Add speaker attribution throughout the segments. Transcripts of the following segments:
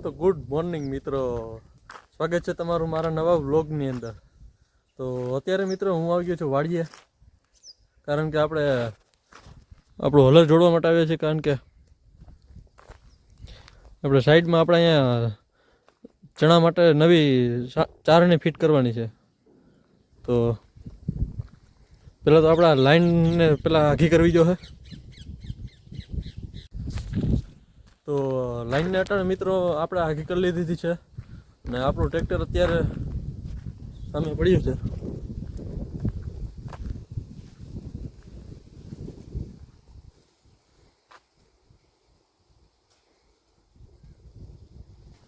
Speaker 1: તો good morning મિત્રો, સ્વાગત છે તમારું મારા નવા વ્લોગની અંદર. તો અત્યારે મિત્રો હું આવી ગયો છું વાડીએ, કારણ કે આપણે આપણું હલર જોડવા માટે આવ્યા છીએ. કારણ કે આપણે સાઈડમાં આપણે અહીંયા ચણા માટે નવી ચારણી ફિટ કરવાની છે. તો પહેલાં તો આપણા લાઈનને પહેલાં આઘી કરવી જો છે. તો લાઈનને અટાણે મિત્રો આપણે આઘી કરી લીધી છે ને આપણું ટ્રેક્ટર અત્યારે સામે પડ્યું છે.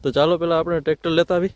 Speaker 1: તો ચાલો પહેલાં આપણે ટ્રેક્ટર લેતા આવી.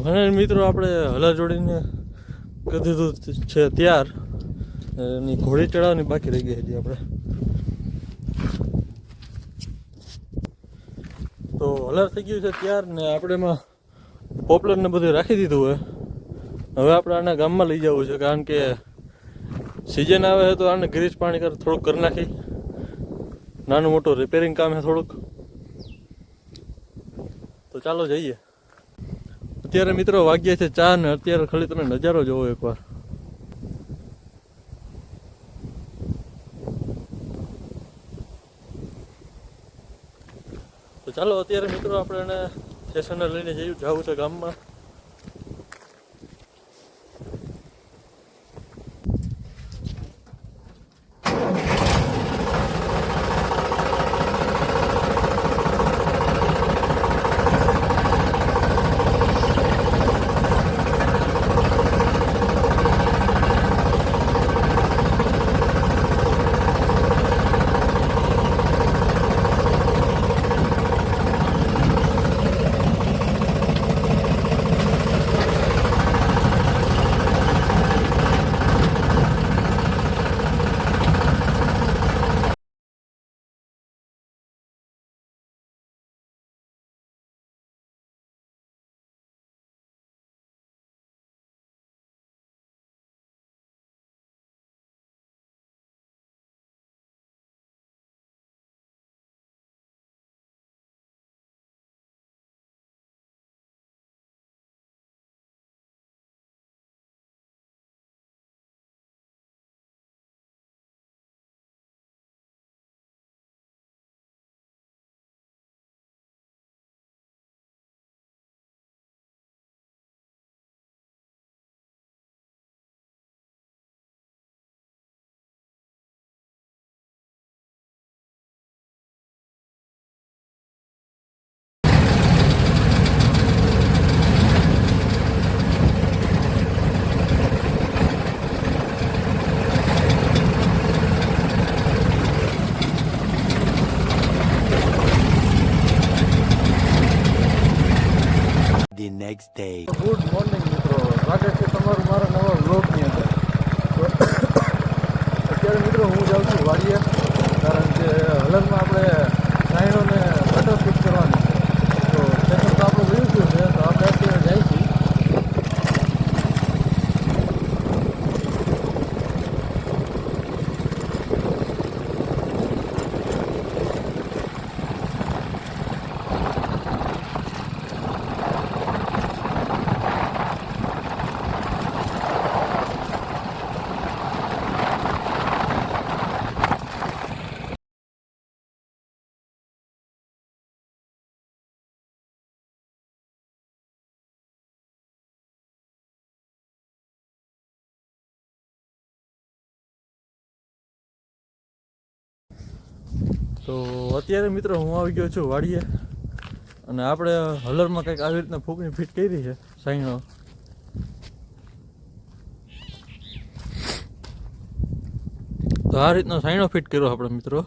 Speaker 1: ઘણા મિત્રો આપણે હલા જોડીને કરી દીધું છે ત્યાર, એની ઘોડી ચડાવવાની બાકી રહી ગઈ હતી આપણે. તો હલર થઈ ગયું છે ત્યાર ને આપણે એમાં પોપલરને બધું રાખી દીધું હોય. હવે આપણે આના ગામમાં લઈ જવું છે, કારણ કે સિઝન આવે છે તો આને ગ્રીસ પાણી થોડુંક કરી નાખી. નાનું મોટું રિપેરિંગ કામ છે થોડુંક. તો ચાલો જઈએ. અત્યારે મિત્રો વાગ્યા છે 4 ને અત્યારે ખાલી તમે નજારો જોવો એકવાર. તો ચાલો અત્યારે મિત્રો આપણે એને સ્ટેશને લઈને જવું છે ગામમાં.
Speaker 2: Next day.
Speaker 1: ગુડ મોર્નિંગ મિત્રો, સ્વાગત છે તમારું મારા નવા વ્લોગની અંદર. અત્યારે મિત્રો હું જાઉં છું વાડીએ, કારણ કે હલરમાં આપણે સાઈણોને ગટર ફિટ કરવાની છે. તો સ્ટેશન તો આપણું વયું ગયું છે, તો આપણે અત્યારે જાય છીએ. તો અત્યારે મિત્રો હું આવી ગયો છું વાડીએ, અને આપણે હલરમાં કંઈક આવી રીતના ફૂકની ફિટ કરી છે સાઈનો. તો આ રીતનો સાઈનો ફિટ કર્યો આપણે મિત્રો,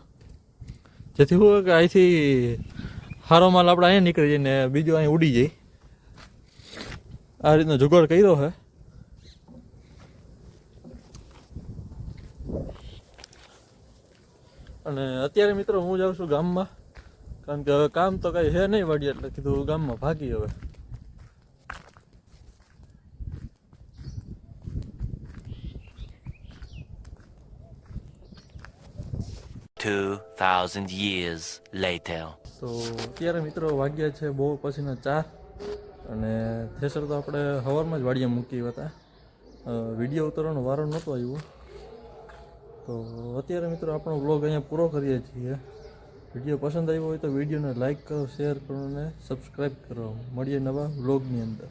Speaker 1: જેથી શું કે અહીંથી સારો માલ આપણે અહીંયા નીકળી જાય ને બીજો અહીં ઉડી જાય. આ રીતનો જુગાડ કર્યો છે. અને અત્યારે મિત્રો હું જાઉં છું ગામમાં, કારણ કે હવે કામ તો કાંઈ છે નહીં વાડી, એટલે કીધું ગામમાં ભાગી હવે.
Speaker 2: years later.
Speaker 1: તો અત્યારે મિત્રો વાગ્યા છે બહુ પછીના 4, અને થેસર તો આપણે સવારમાં જ વાડીએ મૂકી હતા. વિડીયો ઉતારવાનો વારો નહોતો આવ્યો. તો અત્યારે મિત્રો આપણો વ્લોગ અહીંયા પૂરો કરીએ છીએ. વિડીયો પસંદ આવ્યો હોય તો વિડીયોને લાઇક કરો, શેર કરો અને સબસ્ક્રાઈબ કરો. મળીએ નવા વ્લોગની અંદર.